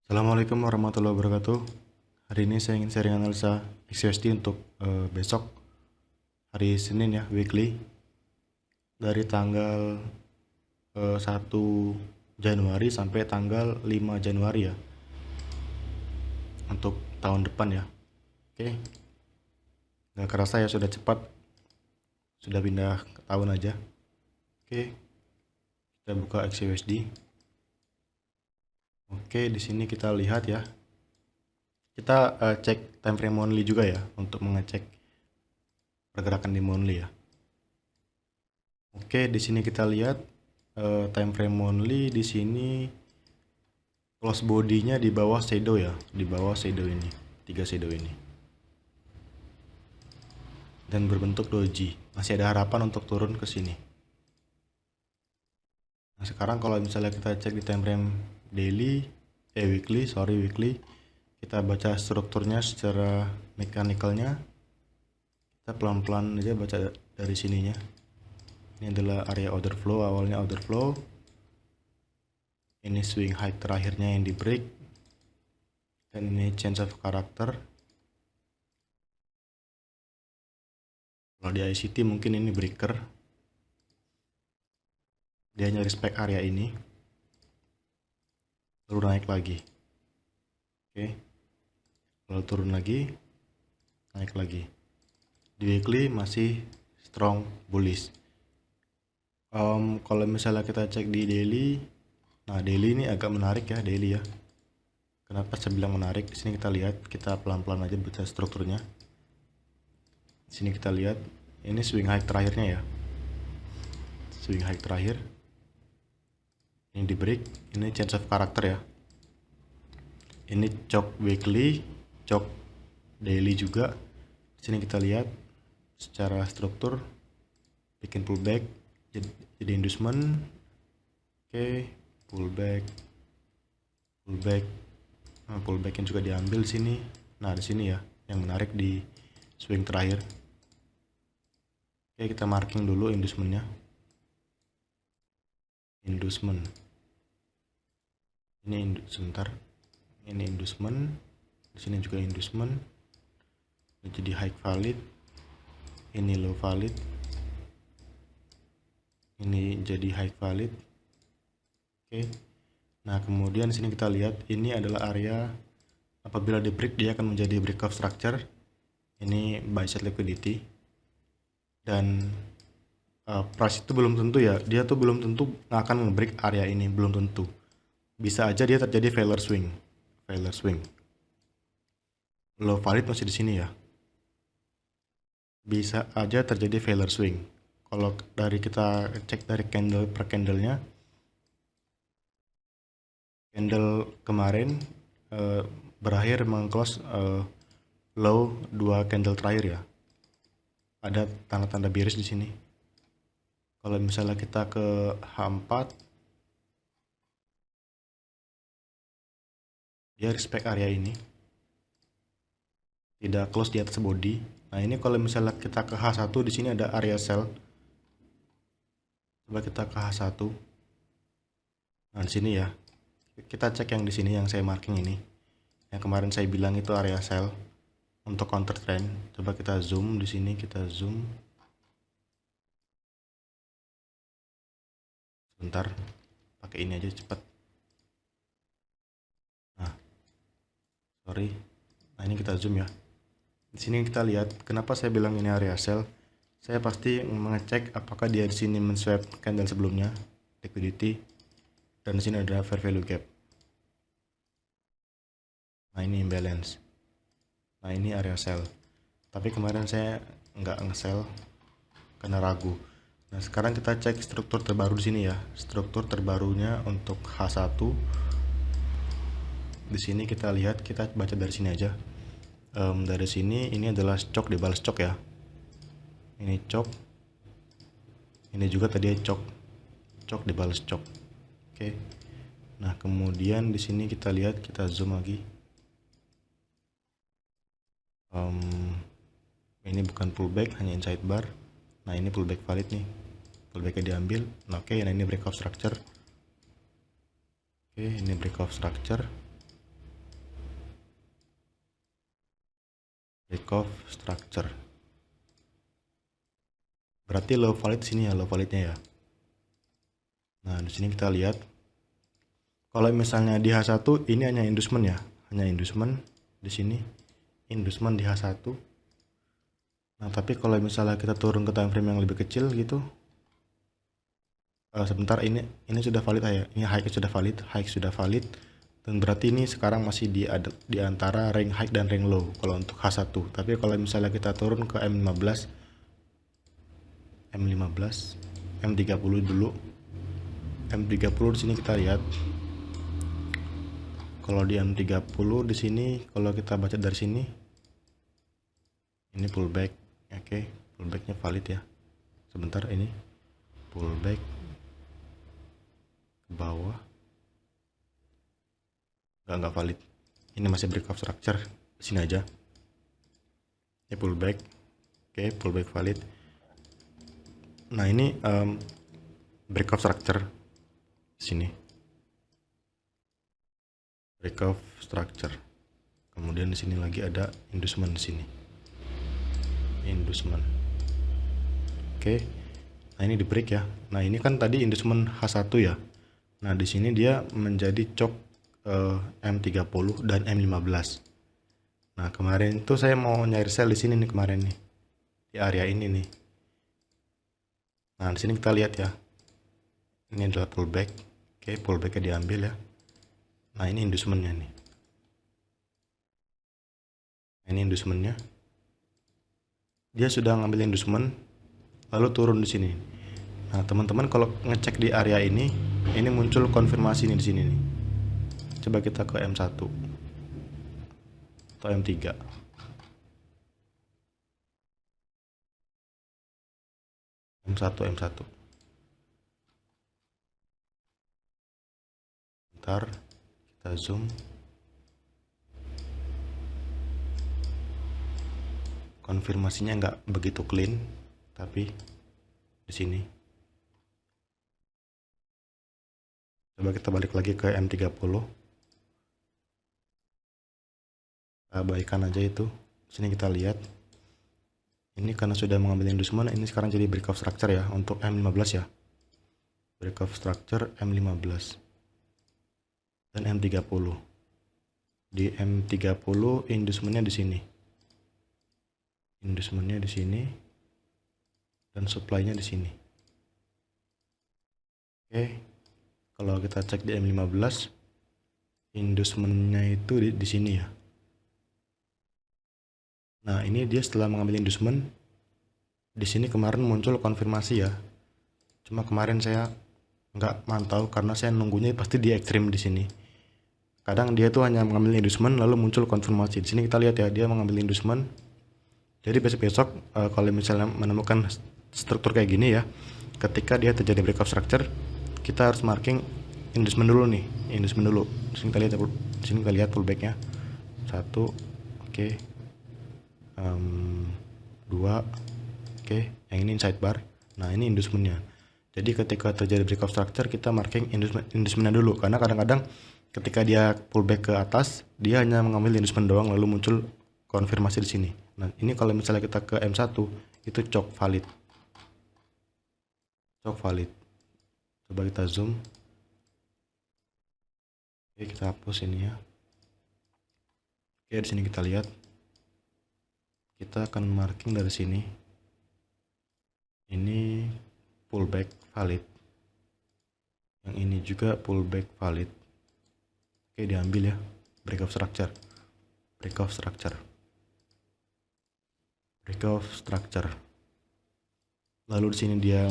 Assalamualaikum warahmatullahi wabarakatuh. Hari ini saya ingin sharing analisa XUSD untuk besok hari Senin ya, weekly dari tanggal 1 Januari sampai tanggal 5 Januari ya, untuk tahun depan ya. Oke, nggak kerasa ya, sudah cepat, sudah pindah ke tahun aja. Oke, kita buka XUSD. Oke, di sini kita lihat ya. Kita cek time frame monthly juga ya, untuk mengecek pergerakan di monthly ya. Oke, di sini kita lihat time frame monthly. Di sini close body-nya di bawah shadow ya, di bawah shadow ini, 3 shadow ini, dan berbentuk doji. Masih ada harapan untuk turun ke sini. Nah, sekarang kalau misalnya kita cek di time frame weekly, kita baca strukturnya secara mechanical-nya. Kita pelan-pelan aja baca dari sininya. Ini adalah area order flow, awalnya order flow. Ini swing high terakhirnya yang di break. Dan ini change of character. Kalau di ICT mungkin ini breaker. Dia hanya respect area ini. Lalu naik lagi. Oke. Lalu turun lagi. Naik lagi. Di weekly masih strong bullish. Kalau misalnya kita cek di daily, nah daily ini agak menarik ya, daily ya. Kenapa saya bilang menarik? Di sini kita lihat, kita pelan-pelan aja baca strukturnya. Di sini kita lihat, ini swing high terakhirnya ya, swing high terakhir. Ini di break, ini change of character ya. Ini chok weekly, chok daily juga. Di sini kita lihat secara struktur, bikin pullback, jadi inducement. Oke, pullback. Nah, pullbacknya juga diambil sini. Nah, di sini ya yang menarik di swing terakhir. Oke, kita marking dulu inducementnya. Inducement. Ini sebentar. Ini inducement. Di sini juga inducement. Ini jadi high valid. Ini low valid. Ini jadi high valid. Oke. Nah, kemudian di sini kita lihat ini adalah area apabila di break dia akan menjadi break of structure. Ini buy side liquidity. Dan price itu belum tentu ya. Dia tuh belum tentu akan nge-break area ini, belum tentu. Bisa aja dia terjadi failure swing. Low valid masih di sini ya. Bisa aja terjadi failure swing. Kalau dari kita cek dari candle per candlenya, candle kemarin berakhir meng-close low 2 candle terakhir ya. Ada tanda-tanda bearish di sini. Kalau misalnya kita ke H4, dia respect area ini, tidak close di atas body. Nah, ini kalau misalnya kita ke H1, di sini ada area sell. Coba kita ke H1. Nah, di sini ya. Kita cek yang di sini yang saya marking ini. Yang kemarin saya bilang itu area sell untuk counter trend. Coba kita zoom di sini, kita zoom. Sebentar. Pakai ini aja cepat. Nah. Sorry. Nah, ini kita zoom ya. Di sini kita lihat kenapa saya bilang ini area sell. Saya pasti mengecek apakah dia di sini men-swap candle sebelumnya, liquidity, dan di sini ada fair value gap. Nah, ini imbalance. Nah, ini area sell. Tapi kemarin saya nggak nge-sell karena ragu. Nah, sekarang kita cek struktur terbaru di sini ya. Struktur terbarunya untuk H1. Di sini kita lihat, kita baca dari sini aja. Dari sini ini adalah cok dibalas cok ya. Ini cok, ini juga tadi cok dibalas cok. Oke. Nah, kemudian di sini kita lihat, kita zoom lagi. Ini bukan pullback, hanya inside bar. Nah, ini pullback valid nih, pullbacknya diambil. Nah, oke. Nah, ini break of structure. Oke, ini break of structure. break off structure. Berarti low valid sini ya, low validnya ya. Nah, di sini kita lihat kalau misalnya di H1 ini hanya inducement ya, hanya inducement di sini, inducement di H1. Nah, tapi kalau misalnya kita turun ke time frame yang lebih kecil gitu, sebentar, ini sudah valid ya, ini high sudah valid, dan berarti ini sekarang masih di antara rank high dan rank low kalau untuk H1. Tapi kalau misalnya kita turun ke M15, M30 dulu. M30 di sini kita lihat. Kalau di M30 di sini kalau kita baca dari sini ini pullback. Oke, pullbacknya valid ya. Sebentar, ini pullback ke bawah. Enggak valid. Ini masih break of structure. Di sini aja. Ini pullback. Oke, pullback valid. Nah, ini break of structure di sini. Break of structure. Kemudian di sini lagi ada inducement di sini. Inducement. Oke. Nah, ini di break ya. Nah, ini kan tadi inducement H1 ya. Nah, di sini dia menjadi chok M30 dan M15. Nah, kemarin itu saya mau nyari sell di sini nih kemarin nih. Di area ini nih. Nah, di sini kita lihat ya. Ini adalah pullback. Oke, pullbacknya diambil ya. Nah, ini inducementnya nih. Ini inducementnya. Dia sudah ngambil inducement, lalu turun di sini. Nah, teman-teman kalau ngecek di area ini muncul konfirmasi nih di sini nih. Coba kita ke M1 atau M3. M1. Bentar, kita zoom. Konfirmasinya nggak begitu clean, tapi di sini. Coba kita balik lagi ke M30. Abaikan aja itu. Di sini kita lihat. Ini karena sudah mengambil inducement, ini sekarang jadi break of structure ya untuk M15 ya. Break of structure M15 dan M30. Di M30 inducementnya di sini. Inducementnya di sini dan supply-nya di sini. Oke. Kalau kita cek di M15, inducement-nya itu di sini ya. Nah, ini dia setelah mengambil inducement, di sini kemarin muncul konfirmasi ya. Cuma kemarin saya nggak mantau karena saya nunggunya pasti di ekstrim di sini. Kadang dia tuh hanya mengambil inducement lalu muncul konfirmasi. Di sini kita lihat ya, dia mengambil inducement. Jadi besok-besok kalau misalnya menemukan struktur kayak gini ya, ketika dia terjadi break of structure, kita harus marking inducement dulu nih, inducement dulu. Di sini kita lihat pullbacknya. 1, oke. 2, oke. Yang ini sidebar. Nah, ini inducementnya. Jadi ketika terjadi break of structure, kita marking inducementnya dulu, karena kadang-kadang ketika dia pullback ke atas, dia hanya mengambil inducement doang lalu muncul konfirmasi di sini. Nah, ini kalau misalnya kita ke M1 itu chok valid. Coba kita zoom. Oke, kita hapus ini ya. Oke, di sini kita lihat. Kita akan marking dari sini. Ini pullback valid. Yang ini juga pullback valid. Oke, diambil ya. Break of structure. Lalu di sini dia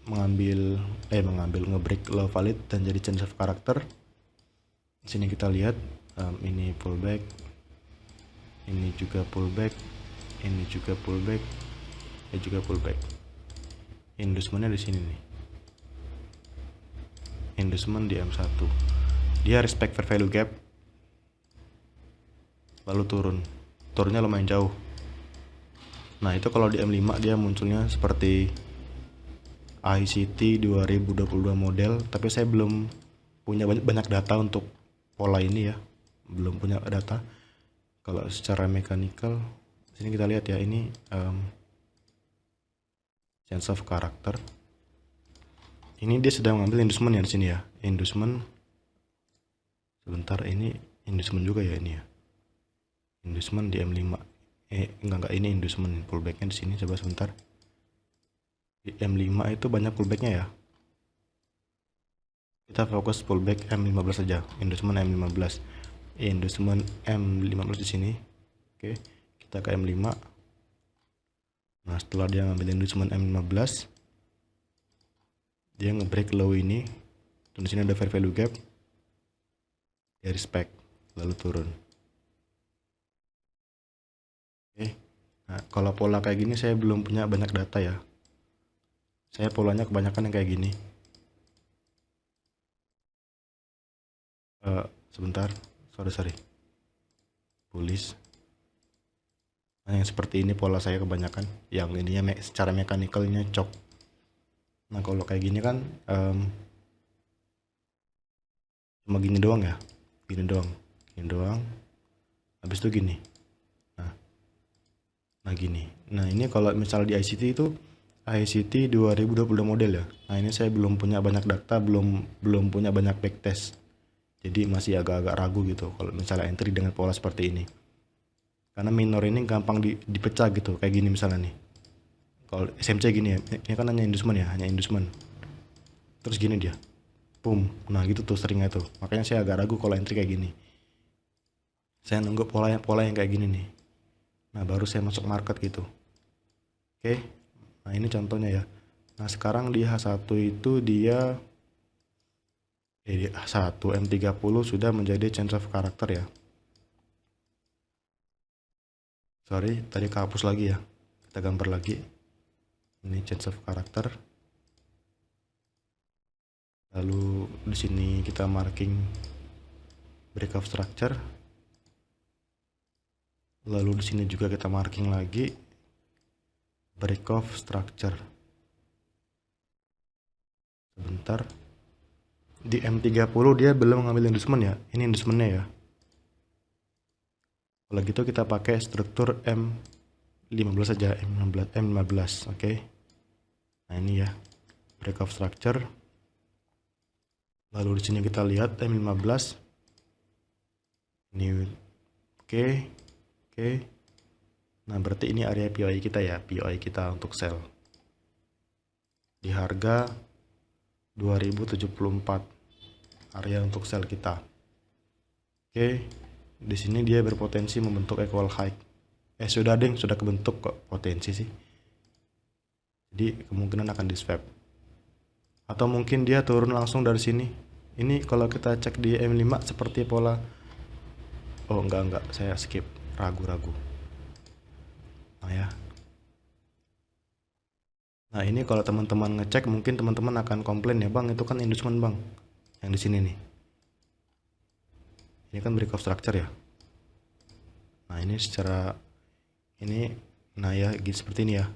ngebreak low valid dan jadi change of character. Di sini kita lihat ini pullback, ini juga pullback, ini juga pullback, ini juga pullback. Inducementnya di sini nih. Inducement di M1. Dia respect fair value gap. Lalu turunnya lumayan jauh. Nah, itu kalau di M5 dia munculnya seperti ICT 2022 model, tapi saya belum punya banyak data untuk pola ini ya. Belum punya data. Kalau secara mechanical Sini kita lihat ya, ini change of character. Ini dia sedang mengambil inducement ya di sini ya. Inducement. Sebentar, ini inducement juga ya ini ya. Inducement di M5. Enggak, ini inducement pullbacknya di sini. Coba sebentar. Di M5 itu banyak pullbacknya ya. Kita fokus pullback M15 saja. Inducement M15. Inducement M15 di sini. Oke, kita ke M5. Nah, setelah dia ngambil inducement M15, dia ngebreak low ini. Dan di sini ada fair value gap. Dia respect, lalu turun. Oke. Nah, kalau pola kayak gini saya belum punya banyak data ya. Saya polanya kebanyakan yang kayak gini. Sebentar, sorry. Bullish. Nah, yang seperti ini pola saya kebanyakan. Yang ininya secara mekanikalnya cok. Nah, kalau kayak gini kan cuma gini doang ya. Gini doang. Habis itu gini. Nah gini. Nah, ini kalau misal di ICT itu ICT 2022 model ya. Nah, ini saya belum punya banyak data, belum punya banyak backtest. Jadi masih agak-agak ragu gitu kalau misalnya entry dengan pola seperti ini. Karena minor ini gampang dipecah gitu, kayak gini misalnya nih. Kalau SMC gini ya, ini kan hanya inducement ya, hanya inducement. Terus gini dia. Boom. Nah, gitu tuh seringnya tuh. Makanya saya agak ragu kalau entry kayak gini. Saya nunggu pola yang kayak gini nih. Nah, baru saya masuk market gitu. Oke. Nah, ini contohnya ya. Nah, sekarang di H1 itu dia H1 M30 sudah menjadi change of character ya. Sorry, tadi kehapus lagi ya. Kita gambar lagi. Ini change of character. Lalu di sini kita marking break of structure. Lalu di sini juga kita marking lagi break of structure. Sebentar. Di M30 dia belum mengambil inducement ya. Ini inducementnya ya. Kalau gitu kita pakai struktur M15 saja, M15, oke. Nah, ini ya. Break of structure. Lalu di sini kita lihat M15. Ini oke. Nah, berarti ini area POI kita ya, POI kita untuk sell. Di harga 2074 area untuk sell kita. Oke, di sini dia berpotensi membentuk equal high. Sudah kebentuk kok potensi sih. Jadi kemungkinan akan di swap. Atau mungkin dia turun langsung dari sini. Ini kalau kita cek di M5 seperti pola. Oh, enggak, saya skip. Ragu-ragu. Nah ya. Nah, ini kalau teman-teman ngecek mungkin teman-teman akan komplain ya, Bang, itu kan inducement, Bang. Yang di sini nih. Ini kan break of structure ya. Nah, ini secara ini ya seperti ini ya.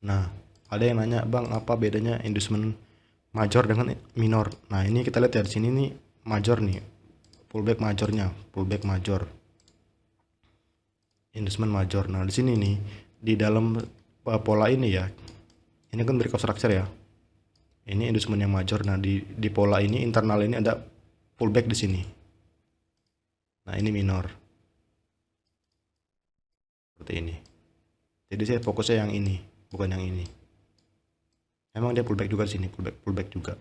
Nah, ada yang nanya, Bang, apa bedanya inducement major dengan minor? Nah, ini kita lihat ya di sini nih major nih. Pullback major. Inducement major. Nah, di sini nih di dalam pola ini ya. Ini kan break of structure ya. Ini inducement yang major. Nah, di pola ini internal ini ada pullback di sini. Nah, ini minor. Seperti ini. Jadi saya fokusnya yang ini, bukan yang ini. Emang dia pullback juga di sini, pullback juga.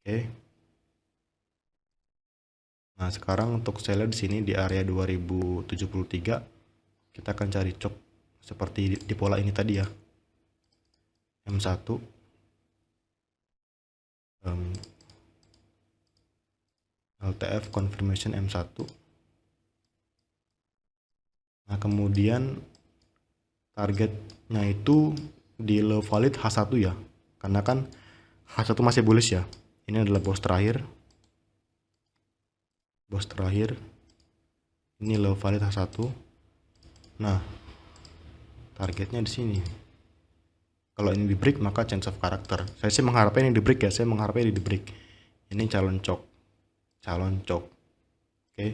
Oke. Nah, sekarang untuk seller di sini di area 2073 kita akan cari chop seperti di pola ini tadi ya. M1 LTF confirmation M1. Nah, kemudian targetnya itu di low valid H1 ya. Karena kan H1 masih bullish ya. Ini adalah boss terakhir. Ini low valid H1. Nah, targetnya di sini. Kalau ini di break maka change of character. Saya sih mengharapkan ini di break ya. Ini calon cok. Oke.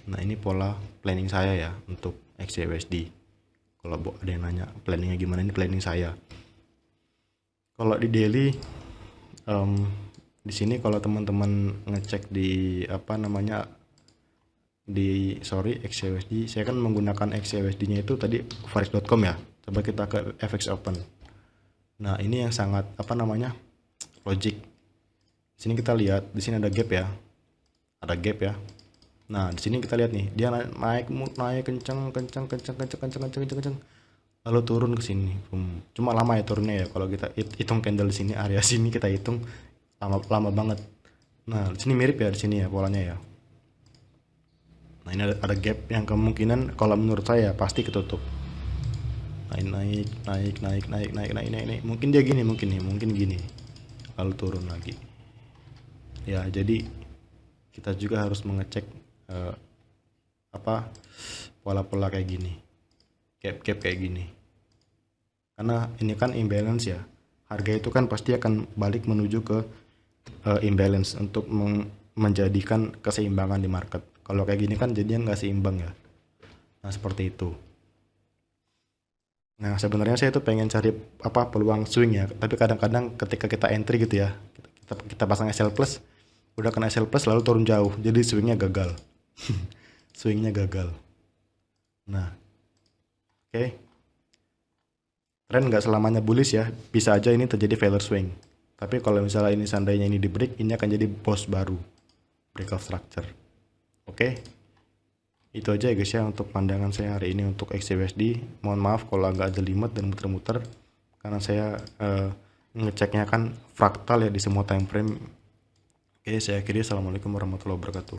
Nah ini pola planning saya ya untuk XCUSD. Kalau ada yang nanya planningnya gimana, ini planning saya. Kalau di daily, em, di sini kalau teman-teman ngecek di apa namanya di XCUSD, saya kan menggunakan XCUSD-nya itu tadi Varis.com ya. Coba kita ke FX Open. Nah ini yang sangat apa namanya logic. Di sini kita lihat, di sini ada gap ya, ada gap ya. Nah di sini kita lihat nih, dia naik kencang, lalu turun ke sini. Cuma lama ya turunnya ya. Kalau kita hitung candle di sini, area sini kita hitung lama banget. Nah di sini mirip ya, di sini ya polanya ya. Nah ini ada gap yang kemungkinan kalau menurut saya pasti ketutup. Naik. Mungkin dia gini, mungkin gini. Lalu turun lagi. Ya jadi kita juga harus mengecek apa pola-pola kayak gini, gap kayak gini. Karena ini kan imbalance ya. Harga itu kan pasti akan balik menuju ke imbalance untuk menjadikan keseimbangan di market. Kalau kayak gini kan jadinya nggak seimbang ya. Nah seperti itu. Nah sebenarnya saya tuh pengen cari apa peluang swing ya. Tapi kadang-kadang ketika kita entry gitu ya, kita pasang SL plus, udah kena SL plus lalu turun jauh, jadi swingnya gagal. Swingnya gagal. Nah oke, tren nggak selamanya bullish ya, bisa aja ini terjadi failure swing. Tapi kalau misalnya ini seandainya ini di break, ini akan jadi boss baru, breakout structure. Oke, itu aja ya guys ya untuk pandangan saya hari ini untuk XCUSD. Mohon maaf kalau agak jelimet dan muter-muter, karena saya ngeceknya kan fraktal ya di semua time frame. Oke, saya akhiri. Assalamualaikum warahmatullahi wabarakatuh.